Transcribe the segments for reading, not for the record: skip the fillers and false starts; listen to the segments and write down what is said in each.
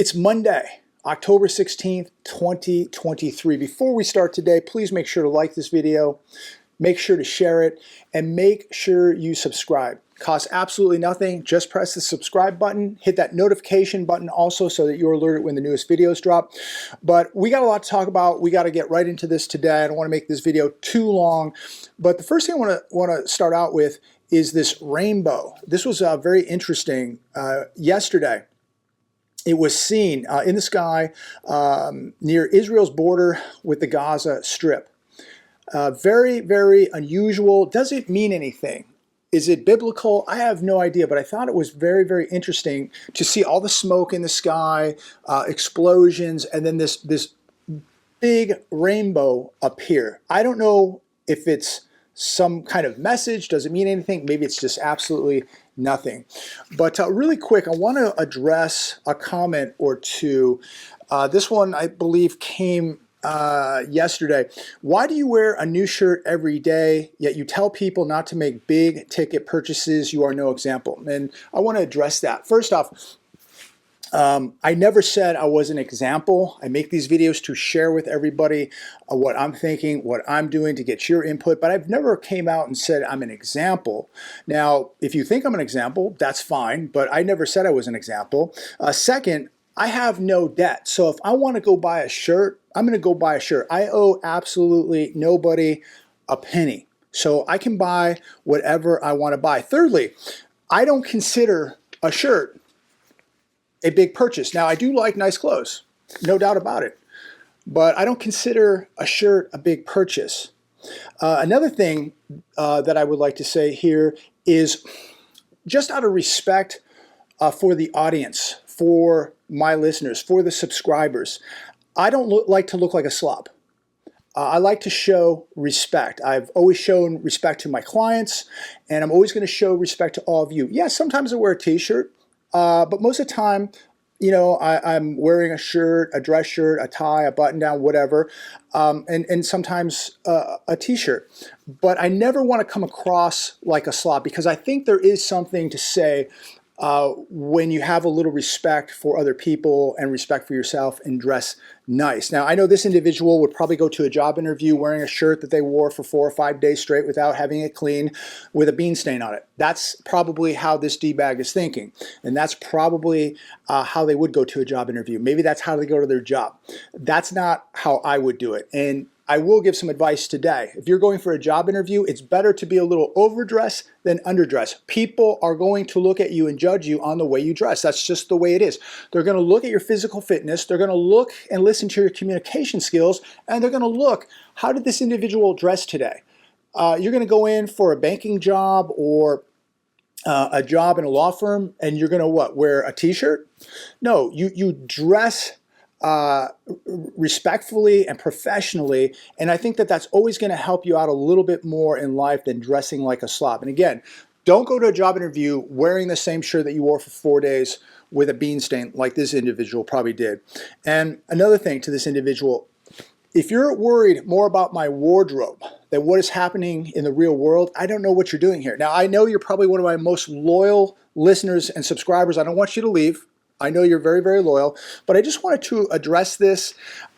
It's Monday, October 16th, 2023. Before we start today, please make sure to like this video, make sure to share it, and make sure you subscribe. Costs absolutely nothing. Just press the subscribe button, hit that notification button also so that you're alerted when the newest videos drop. But we got a lot to talk about. We got to get right into this today. I don't want to make this video too long, but the first thing I want to start out with is this rainbow. This was very interesting yesterday. It was seen in the sky near Israel's border with the Gaza Strip. Very, very unusual. Does it mean anything? Is it biblical? I have no idea, but I thought it was very, very interesting to see all the smoke in the sky, explosions, and then this big rainbow appear. I don't know if it's some kind of message. Does it mean anything? Maybe it's just absolutely nothing. But really quick, I want to address a comment or two. This one, I believe, came yesterday. Why do you wear a new shirt every day, yet you tell people not to make big ticket purchases? You are no example. And I want to address that. First off, I never said I was an example. I make these videos to share with everybody what I'm thinking, what I'm doing to get your input, but I've never came out and said I'm an example. Now, if you think I'm an example, that's fine, but I never said I was an example. Second, I have no debt. So if I want to go buy a shirt, I'm going to go buy a shirt. I owe absolutely nobody a penny. So I can buy whatever I want to buy. Thirdly, I don't consider a shirt a big purchase. Now, I do like nice clothes, no doubt about it, but I don't consider a shirt a big purchase. Another thing that I would like to say here is just out of respect for the audience, for my listeners, for the subscribers, I don't like to look like a slob. I like to show respect. I've always shown respect to my clients, and I'm always going to show respect to all of you. Yeah, sometimes I wear a t-shirt, but most of the time, you know, I'm wearing a shirt, a dress shirt, a tie, a button down, whatever, and sometimes a t-shirt. But I never want to come across like a slob, because I think there is something to say when you have a little respect for other people and respect for yourself and dress nice. Now, I know this individual would probably go to a job interview wearing a shirt that they wore for 4 or 5 days straight without having it cleaned with a bean stain on it. That's probably how this D-bag is thinking. And that's probably how they would go to a job interview. Maybe that's how they go to their job. That's not how I would do it. And I will give some advice today. If you're going for a job interview, it's better to be a little overdressed than underdressed. People are going to look at you and judge you on the way you dress. That's just the way it is. They're going to look at your physical fitness. They're going to look and listen to your communication skills. And they're going to look, how did this individual dress today? You're going to go in for a banking job or a job in a law firm, and you're going to what? Wear a t-shirt? No, you dress respectfully and professionally, and I think that that's always going to help you out a little bit more in life than dressing like a slob. And again, don't go to a job interview wearing the same shirt that you wore for 4 days with a bean stain like this individual probably did. And another thing to this individual, if you're worried more about my wardrobe than what is happening in the real world, I don't know what you're doing here. Now, I know you're probably one of my most loyal listeners and subscribers. I don't want you to leave. I know you're very, very loyal, but I just wanted to address this.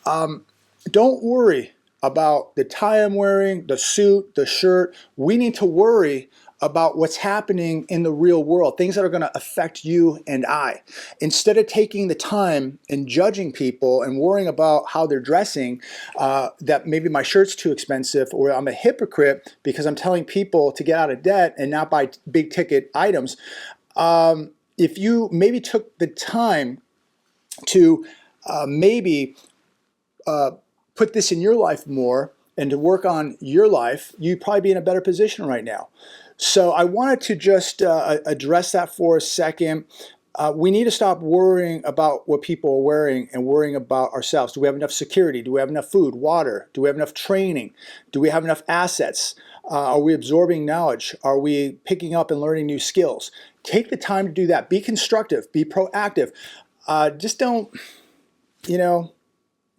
Don't worry about the tie I'm wearing, the suit, the shirt. We need to worry about what's happening in the real world, things that are going to affect you and I. Instead of taking the time and judging people and worrying about how they're dressing, that maybe my shirt's too expensive, or I'm a hypocrite because I'm telling people to get out of debt and not buy big ticket items. If you maybe took the time to maybe put this in your life more and to work on your life, you'd probably be in a better position right now. So I wanted to just address that for a second. We need to stop worrying about what people are wearing and worrying about ourselves. Do we have enough security? Do we have enough food, water? Do we have enough training? Do we have enough assets? Are we absorbing knowledge? Are we picking up and learning new skills? Take the time to do that. Be constructive. Be proactive. Just don't, you know,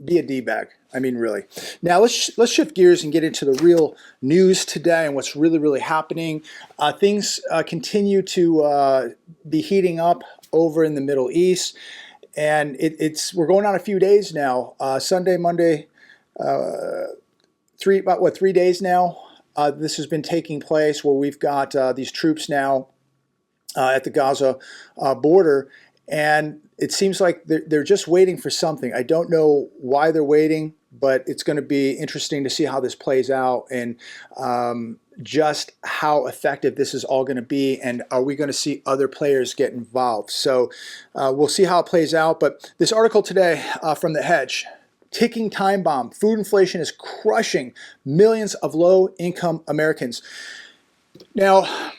be a D-bag. I mean, really. Now, let's shift gears and get into the real news today and what's really, really happening. Things continue to be heating up over in the Middle East. And we're going on a few days now. Sunday, Monday, about 3 days now. This has been taking place where we've got these troops now at the Gaza border, and it seems like they're just waiting for something. I don't know why they're waiting, but it's going to be interesting to see how this plays out and just how effective this is all going to be, and are we going to see other players get involved? So we'll see how it plays out. But this article today from The Hedge, ticking time bomb, food inflation is crushing millions of low-income Americans. Now,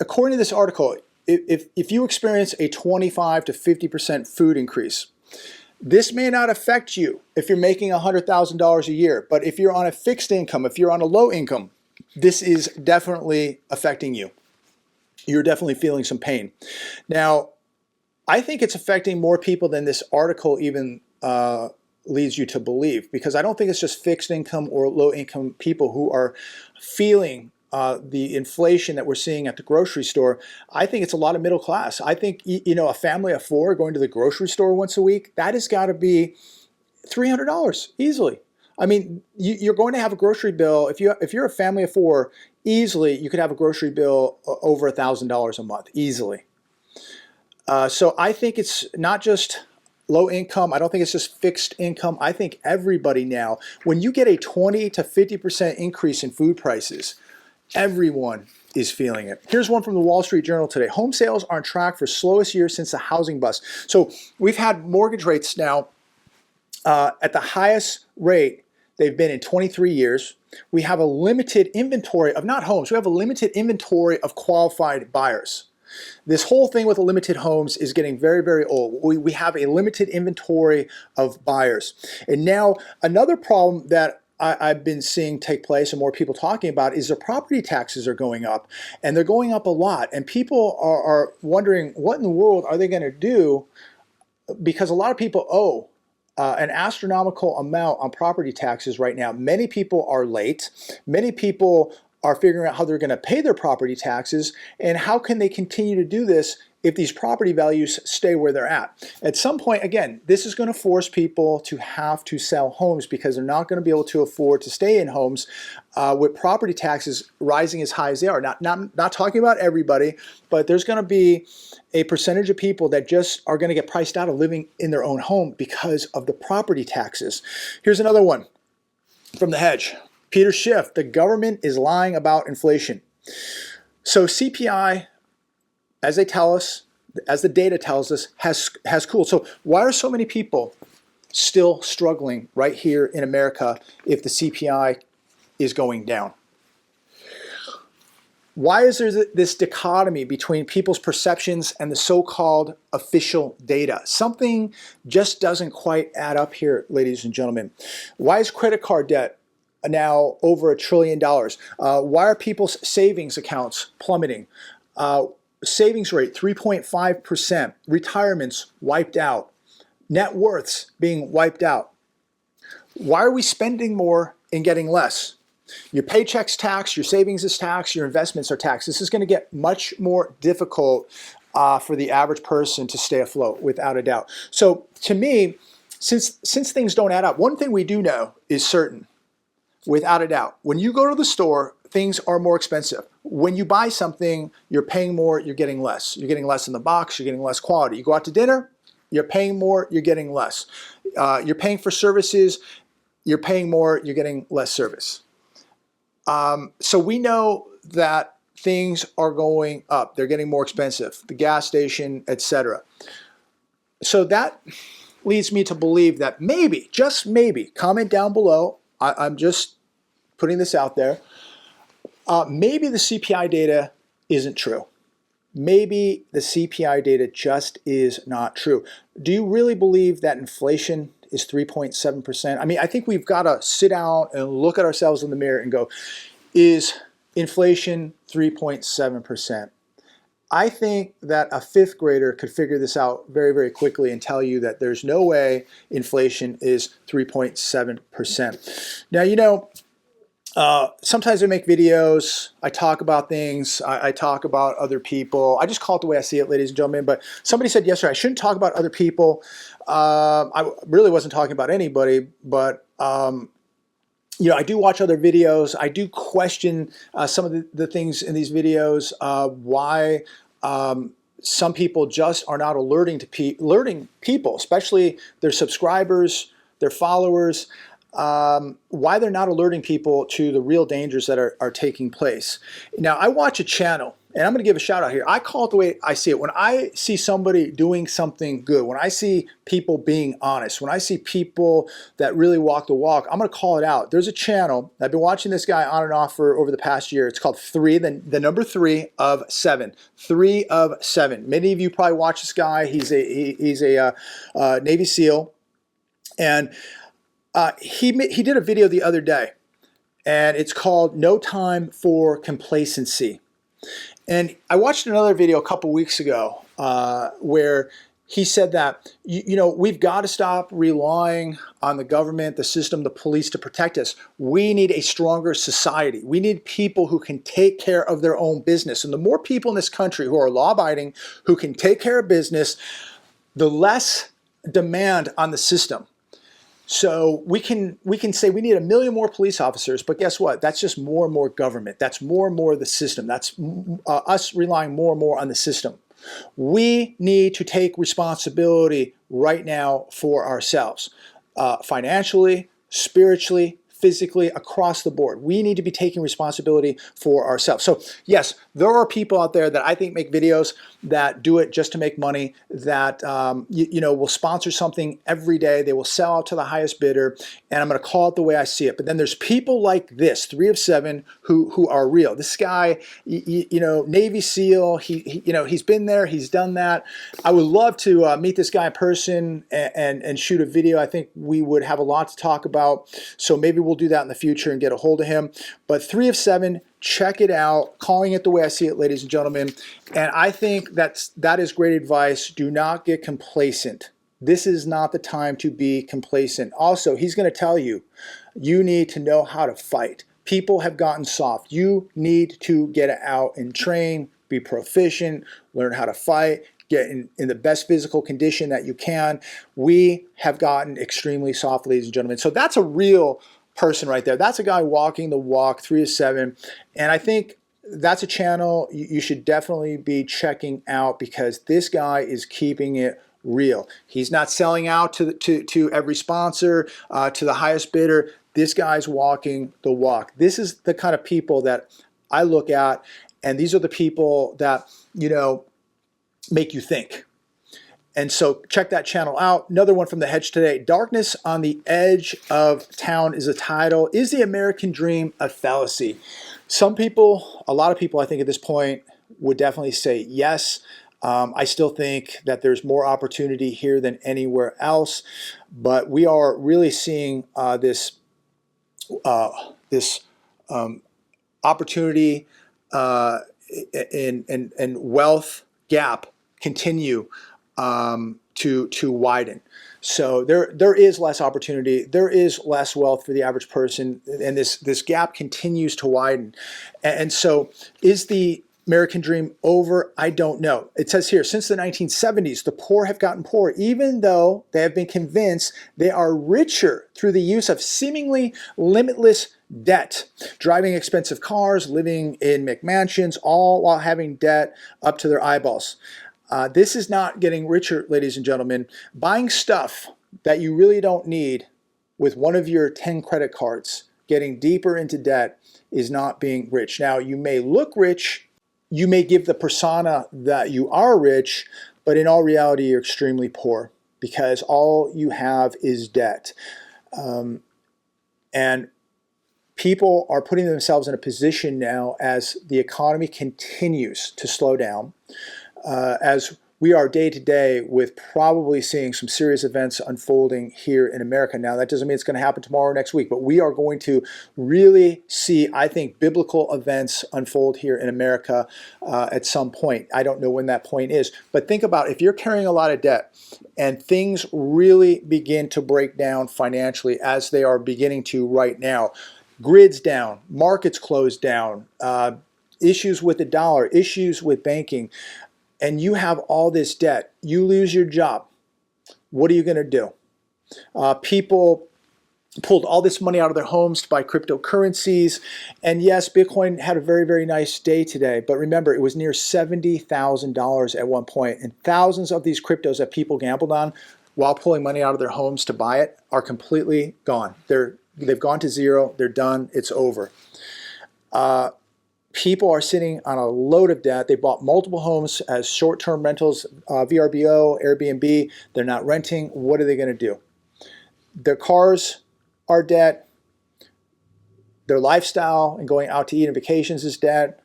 according to this article, if you experience a 25 to 50% food increase, this may not affect you if you're making $100,000 a year, but if you're on a fixed income, if you're on a low income, this is definitely affecting you. You're definitely feeling some pain. Now, I think it's affecting more people than this article even leads you to believe, because I don't think it's just fixed income or low income people who are feeling the inflation that we're seeing at the grocery store. I think it's a lot of middle class. I think, you know, a family of four going to the grocery store once a week, that has got to be $300 easily. I mean, you're going to have a grocery bill. If you're a family of four, easily you could have a grocery bill over $1,000 a month, easily. So I think it's not just low income. I don't think it's just fixed income. I think everybody now, when you get a 20 to 50% increase in food prices, everyone is feeling it. Here's one from the Wall Street Journal today. Home sales are on track for slowest year since the housing bust. So we've had mortgage rates now at the highest rate they've been in 23 years. We have a limited inventory of not homes. We have a limited inventory of qualified buyers. This whole thing with the limited homes is getting very, very old. We have a limited inventory of buyers. And now another problem that I've been seeing take place and more people talking about is the property taxes are going up, and they're going up a lot. And people are wondering, what in the world are they going to do? Because a lot of people owe an astronomical amount on property taxes right now. Many people are late. Many people are figuring out how they're going to pay their property taxes, and how can they continue to do this if these property values stay where they're at. At some point, again, this is going to force people to have to sell homes because they're not going to be able to afford to stay in homes with property taxes rising as high as they are. Not talking about everybody, but there's going to be a percentage of people that just are going to get priced out of living in their own home because of the property taxes. Here's another one from The Hedge. Peter Schiff, the government is lying about inflation. So CPI, as they tell us, as the data tells us, has cooled. So why are so many people still struggling right here in America if the CPI is going down? Why is there this dichotomy between people's perceptions and the so-called official data? Something just doesn't quite add up here, ladies and gentlemen. Why is credit card debt now over $1 trillion? Why are people's savings accounts plummeting? Savings rate 3.5%, retirements wiped out, net worths being wiped out. Why are we spending more and getting less? Your paycheck's taxed, your savings is taxed, your investments are taxed. This is going to get much more difficult for the average person to stay afloat, without a doubt. So to me, since things don't add up, one thing we do know is certain, without a doubt. When you go to the store, things are more expensive. When you buy something, you're paying more, you're getting less. You're getting less in the box, you're getting less quality. You go out to dinner, you're paying more, you're getting less. You're paying for services, you're paying more, you're getting less service. So we know that things are going up. They're getting more expensive. The gas station, etc. So that leads me to believe that maybe, just maybe, comment down below. I'm just putting this out there. Maybe the CPI data isn't true. Maybe the CPI data just is not true. Do you really believe that inflation is 3.7%? I mean, I think we've got to sit down and look at ourselves in the mirror and go, is inflation 3.7%? I think that a fifth grader could figure this out very, very quickly and tell you that there's no way inflation is 3.7%. Now, you know, Sometimes I make videos, I talk about things, I talk about other people. I just call it the way I see it, ladies and gentlemen. But somebody said yesterday I shouldn't talk about other people. I really wasn't talking about anybody, but you know, I do watch other videos. I do question some of the things in these videos, why some people just are not alerting people, especially their subscribers, their followers, why they're not alerting people to the real dangers that are taking place. Now, I watch a channel, and I'm going to give a shout out here. I call it the way I see it. When I see somebody doing something good, when I see people being honest, when I see people that really walk the walk, I'm going to call it out. There's a channel. I've been watching this guy on and off for over the past year. It's called the number 3 of 7. 3 of 7. Many of you probably watch this guy. He's a Navy SEAL, and he did a video the other day, and it's called "No Time for Complacency." And I watched another video a couple weeks ago where he said that, you know, we've got to stop relying on the government, the system, the police to protect us. We need a stronger society. We need people who can take care of their own business. And the more people in this country who are law-abiding, who can take care of business, the less demand on the system. So we can say we need 1 million more police officers, but guess what? That's just more and more government. That's more and more of the system. That's us relying more and more on the system. We need to take responsibility right now for ourselves, financially, spiritually, physically, across the board. We need to be taking responsibility for ourselves. So yes, there are people out there that I think make videos that do it just to make money, that you know, will sponsor something every day. They will sell out to the highest bidder, and I'm going to call it the way I see it. But then there's people like this, 3 of 7, who are real. This guy, you know, Navy SEAL, he you know, he's been there, he's done that. I would love to meet this guy in person and shoot a video. I think we would have a lot to talk about. So maybe we'll do that in the future and get a hold of him. But 3 of 7, check it out. Calling it the way I see it, ladies and gentlemen. And I think that is great advice. Do not get complacent. This is not the time to be complacent. Also, he's going to tell you, you need to know how to fight. People have gotten soft. You need to get out and train, be proficient, learn how to fight, get in the best physical condition that you can. We have gotten extremely soft, ladies and gentlemen. So that's a real person right there. That's a guy walking the walk, 3 of 7. And I think that's a channel you should definitely be checking out, because this guy is keeping it real. He's not selling out to every sponsor, to the highest bidder. This guy's walking the walk. This is the kind of people that I look at, and these are the people that, you know, make you think. And so check that channel out. Another one from The Hedge today. Darkness on the Edge of Town is the title. Is the American dream a fallacy? Some people, a lot of people, I think at this point would definitely say yes. I still think that there's more opportunity here than anywhere else, but we are really seeing this opportunity and wealth gap continue to widen. So there is less opportunity, there is less wealth for the average person, and this gap continues to widen. And so is the American dream over? I don't know. It says here, since the 1970s, the poor have gotten poorer, even though they have been convinced they are richer through the use of seemingly limitless debt, driving expensive cars, living in McMansions, all while having debt up to their eyeballs. This is not getting richer, ladies and gentlemen. Buying stuff that you really don't need with one of your 10 credit cards, getting deeper into debt, is not being rich. Now, you may look rich, you may give the persona that you are rich, but in all reality, you're extremely poor because all you have is debt. And people are putting themselves in a position now as the economy continues to slow down, as we are day to day with probably seeing some serious events unfolding here in America. Now, that doesn't mean it's going to happen tomorrow or next week, but we are going to really see, I think, biblical events unfold here in America at some point. I don't know when that point is, but think about if you're carrying a lot of debt and things really begin to break down financially as they are beginning to right now. Grids down, markets closed down, issues with the dollar, issues with banking, and you have all this debt. You lose your job. What are you going to do? People pulled all this money out of their homes to buy cryptocurrencies. And yes, Bitcoin had a very, very nice day today. But remember, it was near $70,000 at one point. And thousands of these cryptos that people gambled on while pulling money out of their homes to buy it are completely gone. They've gone to zero. They're done. It's over. People are sitting on a load of debt. They bought multiple homes as short-term rentals, VRBO, Airbnb. They're not renting. What are they going to do? Their cars are debt. Their lifestyle and going out to eat on vacations is debt.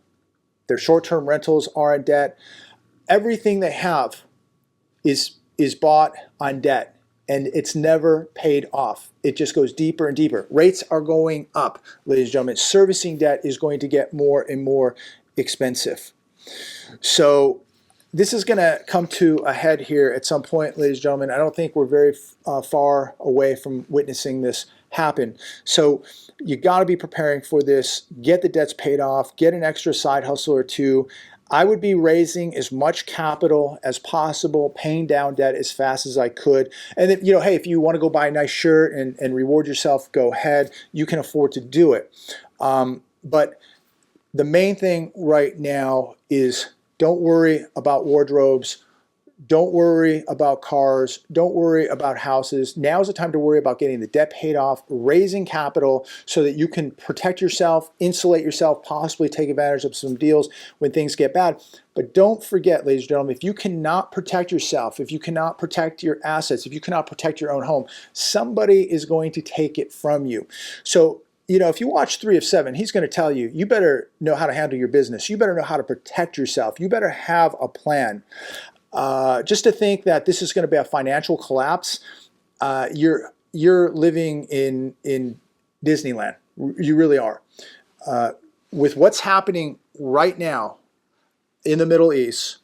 Their short-term rentals are in debt. Everything they have is bought on debt, and it's never paid off. It just goes deeper and deeper. Rates are going up, ladies and gentlemen. Servicing debt is going to get more and more expensive. So this is going to come to a head here at some point, ladies and gentlemen. I don't think we're very far away from witnessing this happen. So you got to be preparing for this. Get the debts paid off. Get an extra side hustle or two. I would be raising as much capital as possible, paying down debt as fast as I could. And then, hey, if you want to go buy a nice shirt and reward yourself, go ahead. You can afford to do it. But the main thing right now is don't worry about wardrobes. Don't worry about cars. Don't worry about houses. Now's the time to worry about getting the debt paid off, raising capital so that you can protect yourself, insulate yourself, possibly take advantage of some deals when things get bad. But don't forget, ladies and gentlemen, if you cannot protect yourself, if you cannot protect your assets, if you cannot protect your own home, somebody is going to take it from you. So, if you watch 3 of 7, he's going to tell you, you better know how to handle your business. You better know how to protect yourself. You better have a plan. Just to think that this is going to be a financial collapse, you're living in Disneyland. You really are. With what's happening right now in the Middle East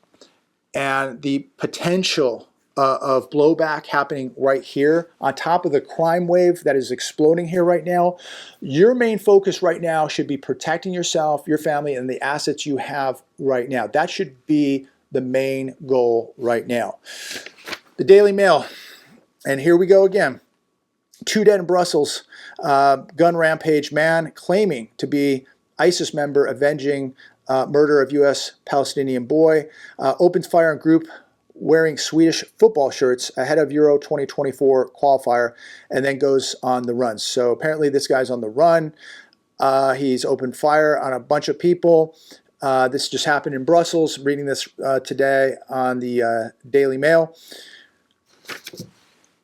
and the potential of blowback happening right here on top of the crime wave that is exploding here right now, your main focus right now should be protecting yourself, your family, and the assets you have right now. That should be the main goal right now. The Daily Mail, and here we go again. 2 dead in Brussels. Gun rampage man claiming to be ISIS member avenging murder of U.S. Palestinian boy. Opens fire on group wearing Swedish football shirts ahead of Euro 2024 qualifier and then goes on the run. So apparently this guy's on the run. He's opened fire on a bunch of people. This just happened in Brussels. Reading this today on the Daily Mail.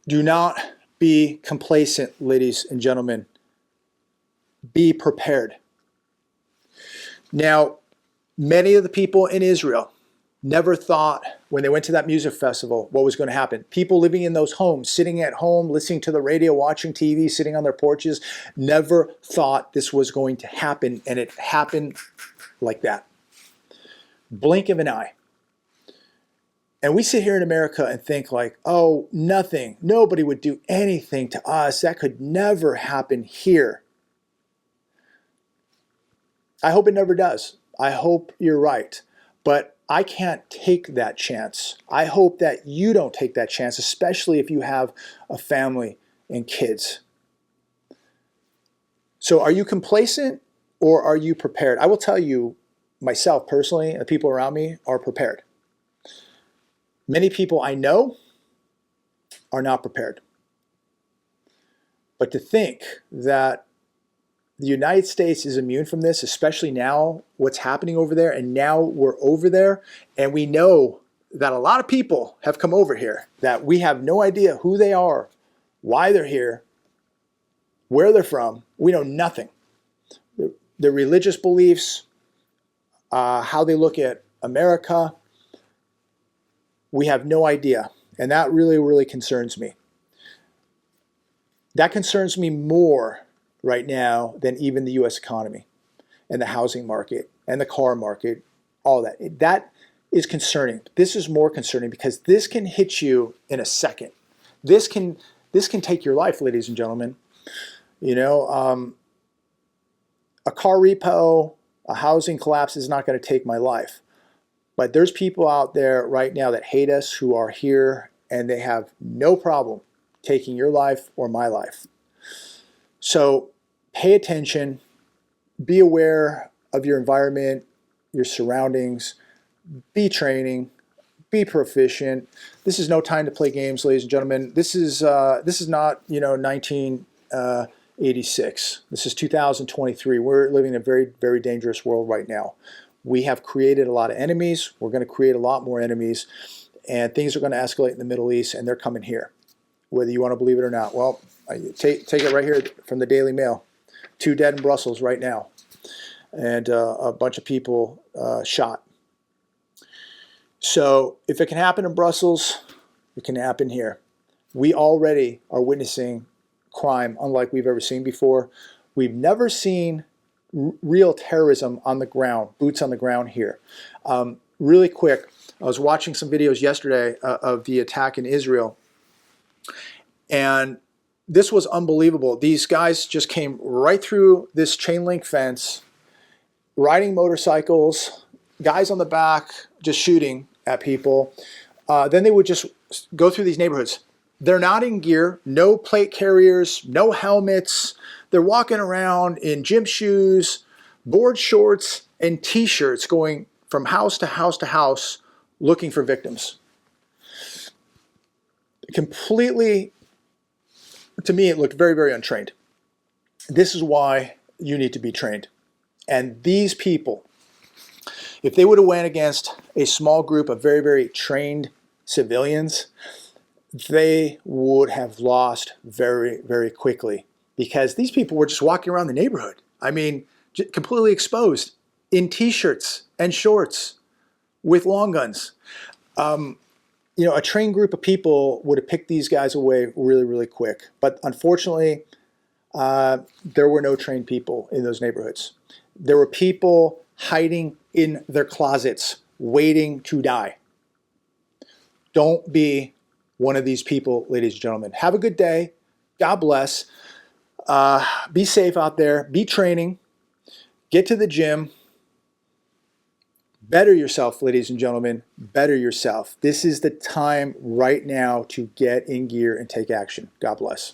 Do not be complacent, ladies and gentlemen. Be prepared. Now, many of the people in Israel never thought when they went to that music festival what was going to happen. People living in those homes, sitting at home, listening to the radio, watching TV, sitting on their porches, never thought this was going to happen, and it happened like that. Blink of an eye. And we sit here in America and think like, oh, nothing, nobody would do anything to us. That could never happen here. I hope it never does. I hope you're right. But I can't take that chance. I hope that you don't take that chance, especially if you have a family and kids. So are you complacent or are you prepared? I will tell you, myself personally, and the people around me are prepared. Many people I know are not prepared. But to think that the United States is immune from this, especially now what's happening over there, and now we're over there, and we know that a lot of people have come over here that we have no idea who they are, why they're here, where they're from. We know nothing. Their religious beliefs, how they look at America, we have no idea. And that really, really concerns me. That concerns me more right now than even the U.S. economy and the housing market and the car market, all that. That is concerning. This is more concerning because this can hit you in a second. This can take your life, ladies and gentlemen. a car repo, a housing collapse is not going to take my life. But there's people out there right now that hate us who are here, and they have no problem taking your life or my life. So pay attention, be aware of your environment, your surroundings, be training, be proficient. This is no time to play games, ladies and gentlemen. This is not 1986. This is 2023. We're living in a very, very dangerous world right now. We have created a lot of enemies. We're going to create a lot more enemies, and things are going to escalate in the Middle East, and they're coming here, whether you want to believe it or not. Well, take it right here from the Daily Mail. 2 dead in Brussels right now, and a bunch of people shot. So if it can happen in Brussels, it can happen here. We already are witnessing crime unlike we've ever seen before. We've never seen real terrorism on the ground, boots on the ground here. Really quick, I was watching some videos yesterday of the attack in Israel, and this was unbelievable. These guys just came right through this chain link fence, riding motorcycles, guys on the back, just shooting at people. Then they would just go through these neighborhoods. They're not in gear, no plate carriers, no helmets. They're walking around in gym shoes, board shorts, and t-shirts, going from house to house to house looking for victims. Completely, to me, it looked very, very untrained. This is why you need to be trained. And these people, if they would have went against a small group of very, very trained civilians, they would have lost very, very quickly, because these people were just walking around the neighborhood. I mean, completely exposed in t-shirts and shorts with long guns. You know, a trained group of people would have picked these guys away really, really quick. But unfortunately, there were no trained people in those neighborhoods. There were people hiding in their closets, waiting to die. Don't be one of these people, ladies and gentlemen. Have a good day. God bless. Be safe out there. Be training. Get to the gym. Better yourself, ladies and gentlemen. Better yourself. This is the time right now to get in gear and take action. God bless.